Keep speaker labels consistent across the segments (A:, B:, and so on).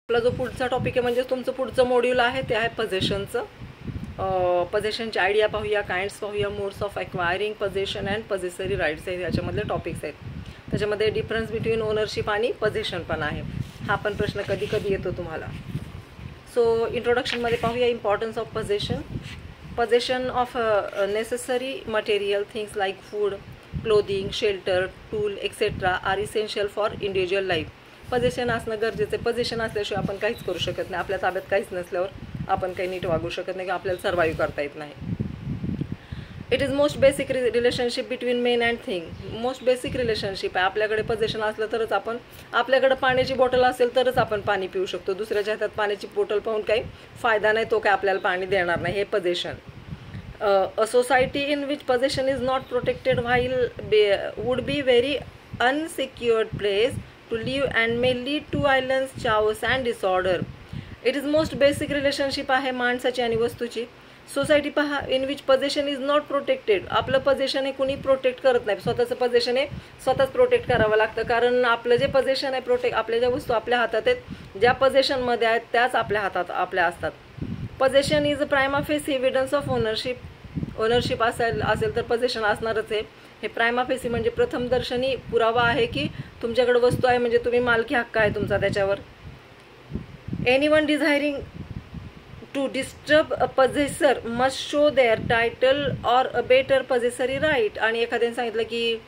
A: आपला जो पुढचा टॉपिक आहे म्हणजे तुमचं पुढचं मॉड्यूल आहे ते आहे पोझेशनचं. पोझेशनची आयडिया पाहूया, काइंड्स पाहूया, modes of acquiring possession and possessory rights आहेत, याच्यामधले टॉपिक्स आहेत. त्याच्यामध्ये डिफरन्स बिटवीन ओनरशिप आणि पोझेशन पण आहे. हा पण प्रश्न कधी कधी येतो तुम्हाला. सो इंट्रोडक्शनमध्ये पाहूया importance of possession. Possession of necessary material things like food, clothing, shelter, tool etcetera are essential for individual life. Possession असणं गरजेचं आहे. पोझेशन असल्याशिवाय आपण काहीच करू शकत नाही. आपल्या ताब्यात काहीच नसल्यावर आपण काही नीट वागू शकत नाही किंवा आपल्याला सर्वाईव्ह करता येत नाही. It is most basic relationship between men and thing. Most basic relationship आहे. आपल्याकडे पोझेशन असलं तरच आपण, आपल्याकडे पाण्याची बॉटल असेल तरच आपण पाणी पिऊ शकतो. दुसऱ्याच्या हातात पाण्याची बॉटल पाहून काही फायदा नाही, तो काय आपल्याला पाणी देणार नाही. हे पोझेशन. A society in which possession is not protected would be very unsecured place to live and may lead to violence, chaos and disorder. It is most basic relationship आहे माणसाची आणि वस्तूची. सोसायटी पहा, in which possession is not protected. आपलं possession हे कुणी protect करत नाही. स्वतःचं पोझेशन हे स्वतःच प्रोटेक्ट करावं लागतं. कारण आपलं जे पोझेशन आहे, आपल्या ज्या वस्तू आपल्या हातात आहेत, ज्या पोझेशनमध्ये आहेत त्याच आपल्या हातात आपल्या असतात. Possession is a prima facie evidence of ownership. Ownership असेल तर पोझेशन असणारच आहे. हे प्रायमा फेसी म्हणजे प्रथमदर्शनी पुरावा आहे की तुमच्याकडे वस्तू आहे, म्हणजे तुम्ही मालकी हक्क आहे तुमचा त्याच्यावर. Anyone desiring to disturb a possessor must show their title or a better possessory right. आणि एखाद्याने सांगितलं की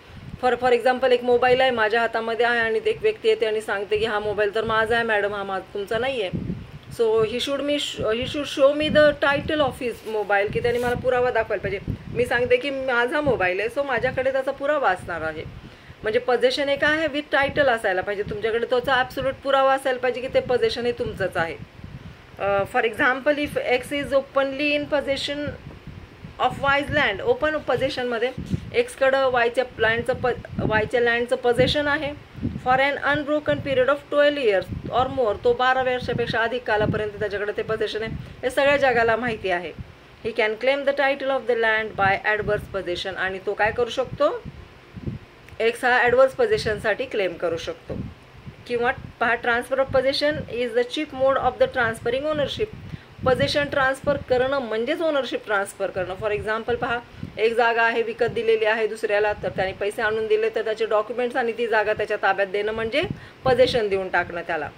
A: फॉर एक्झाम्पल एक मोबाईल आहे माझ्या हातामध्ये आहे आणि एक व्यक्ती येते आणि सांगते की हा मोबाईल तर माझा आहे मॅडम, हा तुमचा नाही आहे. So he should show me the title of his mobile, की त्यांनी मला पुरावा दाखवायला पाहिजे. मी सांगते की माझा मोबाईल आहे, सो माझ्याकडे त्याचा पुरावा असणार आहे. म्हणजे पोझेशन एक आहे विथ टायटल असायला पाहिजे. तुमच्याकडे त्याचा ॲब्सोल्यूट पुरावा असायला पाहिजे की ते पोझेशन हे तुमचंच आहे. For example, if X is openly in possession of Y's land. Open पोझेशनमध्ये एक्सकडं वायच्या लँडचं पोझेशन आहे for an unbroken period of 12 years or more. तो 12 वर्षापेक्षा अधिक कालापर्यंत त्याच्याकडे ते पोझेशन आहे. हे सगळ्या जगाला माहिती आहे. He can claim the title of the land by adverse possession. आणि तो काय करू शकतो, एक्स हा ॲडवर्स पोझेशनसाठी क्लेम करू शकतो. किंवा पहा, transfer of possession is the cheap mode of the transferring ownership. Possession transfer करणं म्हणजेच ओनरशिप ट्रान्सफर करणं. फॉर एक्झाम्पल पहा, एक जागा आहे विकत दिलेली आहे दुसऱ्याला, तर त्याने पैसे आणून दिले तर त्याचे डॉक्युमेंट्स आणि ती जागा त्याच्या ताब्यात देणं म्हणजे पोझेशन देऊन टाकणं त्याला.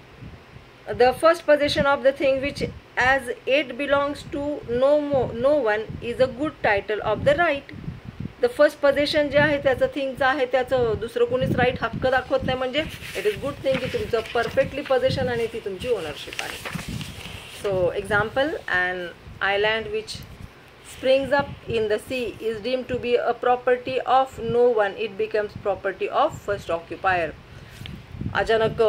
A: The first possession of the thing which as it belongs to no one is a good title of the right. The first possession जे आहे त्याचं थिंगचं आहे, त्याचं दुसरं कोणीच राईट हक्क दाखवत नाही, म्हणजे इट इज गुड थिंग की तुमचं परफेक्टली पोझेशन आणि ती तुमची ओनरशिप आहे. So example, an island which springs up in the sea is deemed to be a property of no one. It becomes property of first occupier. अचानक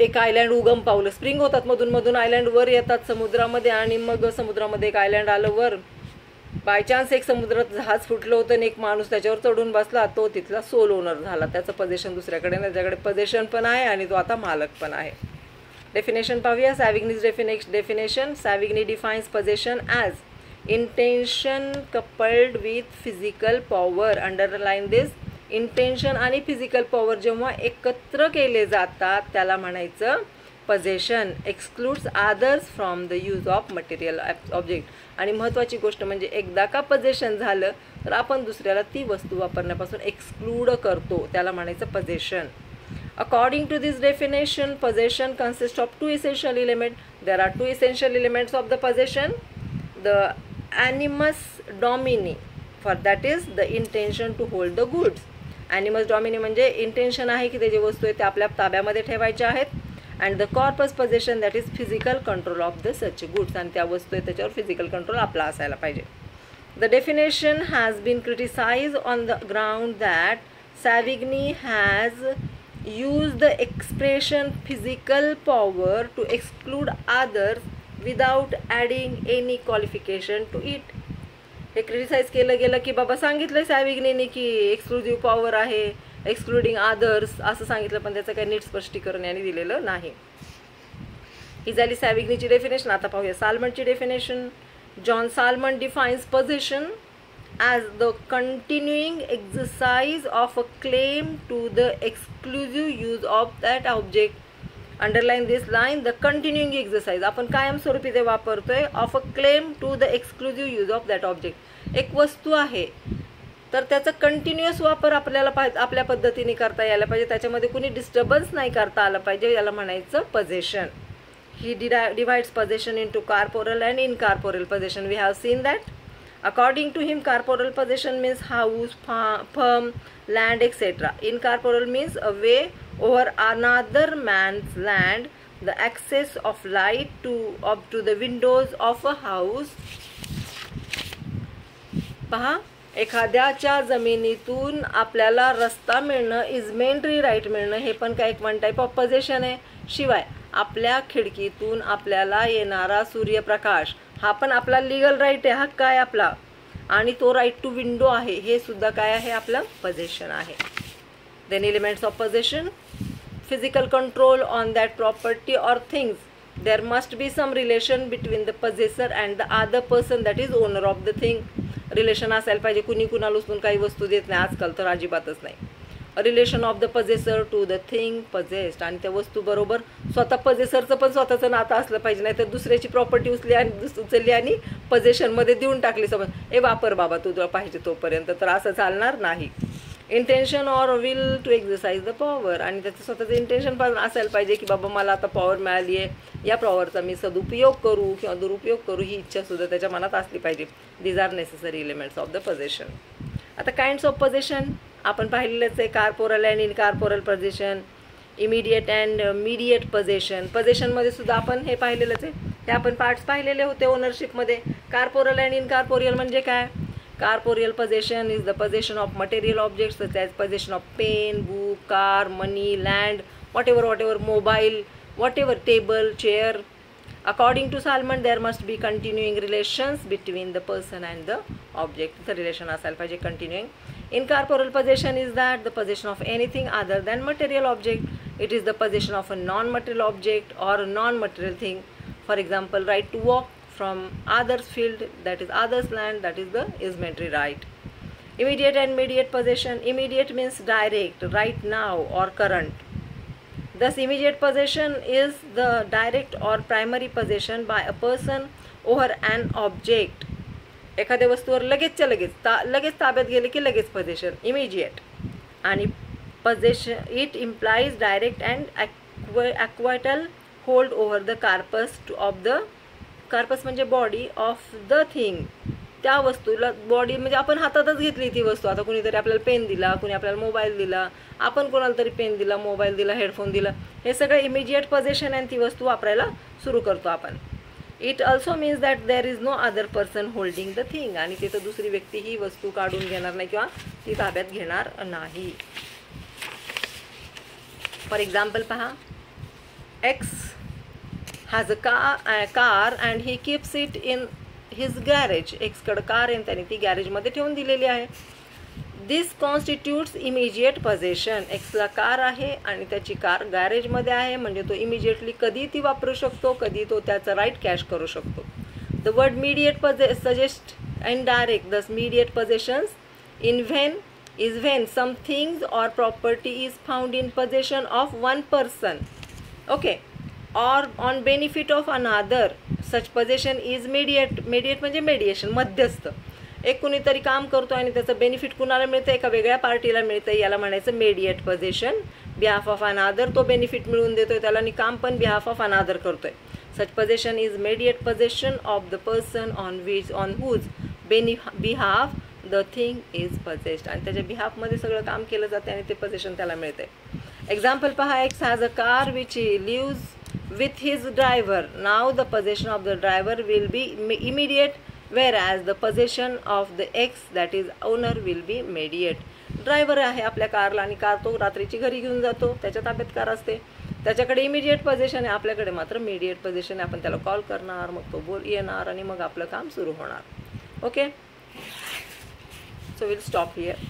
A: एक island उगम पावलं. स्प्रिंग होतात मधून मधून, आयलँड वर येतात समुद्रामध्ये आणि मग समुद्रामध्ये एक आयलँड आलं वर. बाय चान्स एक समुद्रात जहाज फुटलं होतं आणि एक माणूस त्याच्यावर चढून बसला, तो तिथला सोल ओनर झाला. त्याचं पोझेशन दुसऱ्याकडे नाही, त्याच्याकडे पोझेशन पण आहे आणि तो आता मालक पण आहे. Definition पाहूया. Savigny's definition. Savigny defines possession as intention coupled with physical power. Underline this. Intention आणि physical power जेव्हा एकत्र केले जातात त्याला म्हणायचं possession. Excludes others from the use of material object. आणि महत्त्वाची गोष्ट म्हणजे एकदा का possession झालं तर आपण दुसऱ्याला ती वस्तू वापरण्यापासून एक्सक्लूड करतो, त्याला म्हणायचं possession. According to this definition, possession consists of two essential elements. There are two essential elements of the possession. The animus domini, for that is the intention to hold the goods. Animus domini म्हणजे intention आहे की त्याची वस्तू आहे ते आपल्या ताब्यामध्ये ठेवायच्या आहेत. And the corpus possession, that is physical control of the such goods. आणि त्या वस्तू आहे त्याच्यावर फिजिकल कंट्रोल आपला असायला पाहिजे. The definition has been criticized on the ground that Savigny has use the expression physical power to exclude others without adding any qualification to it. हे criticise केलं गेलं की बाबा सांगितलं सॅव्हिग्नीने की एक्सक्लुझिव्ह पॉवर आहे, एक्सक्लुडिंग अदर्स असं सांगितलं, पण त्याचं काही नीट स्पष्टीकरण यांनी दिलेलं नाही. ही झाली सॅव्हिग्नीची डेफिनेशन. आता पाहूया साल्मनची definition. John Salmond defines possession as the continuing exercise of a claim to the exclusive use of that object underline this line. The continuing exercise, आपण कायमस्वरूपी ते वापरतोय. Of a claim to the exclusive use of that object. एक वस्तू आहे तर त्याचा continuous वापर आपल्याला आपल्या पद्धतीने करता यायला पाहिजे, त्याच्यामध्ये कुणी डिस्टर्बन्स नाही करता आलं पाहिजे, याला म्हणायचं possession. He divides possession into corporeal and incorporeal possession. We have seen that. According to him corporeal possession means house, firm, land etcetera. Incorporeal means a way over another man's land, the access of light to the windows of a house. पहा, एखाद्याच्या जमिनीतून आपल्याला रस्ता मिळणं, इजमेंटरी right मिळणं, हे पण काय एक वन टाईप ऑफ पजेशन आहे. शिवाय आपल्या खिडकीतून आपल्याला येणारा सूर्यप्रकाश हा पण आपला लिगल राईट आहे, हक्क आहे आपला. आणि तो राईट टू विंडो आहे, हे सुद्धा काय आहे, आपलं पजेशन आहे. Then elements of possession. Physical control on that property or things. There must be some relation between the possessor and the other person that is owner of the thing. Relation असायला पाहिजे. कुणी कुणाला उचलून काही वस्तू देत नाही आजकाल, तर अजिबातच नाही. Relation of the possessor to the thing possessed. आणि त्या वस्तूबरोबर स्वतः पजेसरचं पण स्वतःचं नातं असलं पाहिजे, नाही तर दुसऱ्याची प्रॉपर्टी उचलली आणि पजेशनमध्ये देऊन टाकली. समज, ए वापर बाबा तुला पाहिजे तोपर्यंत, तर असं चालणार नाही. Intention or will to exercise the power. आणि त्याचं स्वतःचं इंटेन्शन पण असायला पाहिजे की बाबा मला आता पॉवर मिळाली आहे, या पॉवरचा मी सदुपयोग करू किंवा दुरुपयोग करू, ही इच्छासुद्धा त्याच्या मनात असली पाहिजे. These are necessary elements of the possession. आता काइंड्स ऑफ पजेशन आपण पाहिलेलंच आहे. Corporeal and incorporeal possession, immediate and mediate possession. पजेशनमध्ये सुद्धा आपण हे पाहिलेलंच आहे, हे आपण पार्ट्स पाहिलेले होते ओनरशिपमध्ये. कार्पोरल अँड इनकार्पोरियल म्हणजे काय? Corporeal possession is the possession of material objects such as possession of pen, book, car, money, land, whatever, mobile, whatever, table, chair. According to Salmon, there must be continuing relations between the person and the object. The relation असायला पाहिजे continuing. Incorporeal possession is that the possession of anything other than material object. It is the possession of a non-material object or a non-material thing. For example, right to walk from others field, that is others land, that is the easementary right. Immediate and mediate possession. Immediate means direct, right now or current. Thus immediate possession is the direct or primary possession by a person over an object. एखाद्या वस्तूवर लगेचच्या लगेच ताब्यात गेले की लगेच possession, immediate. आणि possession, it implies direct and acquital hold over the corpus of the corpus म्हणजे बॉडी ऑफ द थिंग. त्या वस्तूला बॉडी म्हणजे आपण हातातच घेतली ती वस्तू. आता कुणीतरी आपल्याला पेन दिला, कुणी आपल्याला मोबाईल दिला, आपण कोणाला तरी पेन दिला, मोबाईल दिला, हेडफोन दिला, हे सगळं इमिजिएट पोझिशन आणि ती वस्तू वापरायला सुरू करतो आपण. It also means that there is no other person holding the thing. आणि तिथं दुसरी व्यक्ती ही वस्तू काढून घेणार नाही किंवा ती ताब्यात घेणार नाही. फॉर एक्झाम्पल पहा, x has a car and he keeps it in his garage. X कडे कार आहे, त्याने ती गॅरेजमध्ये ठेवून दिलेली आहे. This constitutes immediate possession. X ला कार आहे आणि त्याची कार गॅरेजमध्ये आहे, म्हणजे तो इमिजिएटली कधी ती वापरू शकतो, कधी तो त्याचा राईट कॅश करू शकतो. The word mediate suggest indirect. Thus mediate possessions is when some things or property is found in possession of one person. Okay. Or on benefit of another. Such possession is mediate. Mediate म्हणजे mediation, मध्यस्थ. एक कुणीतरी काम करतो आणि त्याचं benefit कुणाला मिळतं, एका वेगळ्या पार्टीला मिळतं, याला म्हणायचं मेडिएट पोझिशन. बिहाफ ऑफ अनादर, तो बेनिफिट मिळवून देतोय त्याला आणि काम पण बिहाफ ऑफ अनादर करतोय. Such possession is mediate possession of the person on whose behalf the thing is possessed. आणि त्याच्या बिहाफमध्ये सगळं काम केलं जाते आणि ते पोझिशन त्याला मिळते. एक्झाम्पल पहा, X has a car which lives with his driver. Now the possession of the driver will be immediate, whereas the possession of the X, that is owner, will be mediate. Driver आहे आपल्या कारला आणि car तो रात्रीची घरी घेऊन जातो, त्याच्या ताब्यात कार असते, त्याच्याकडे इमिडिएट पोझिशन आहे, आपल्याकडे मात्र मीडिएट पोझिशन आहे. आपण त्याला कॉल करणार, मग तो येणार आणि मग आपलं काम सुरू होणार. Okay, so will stop here.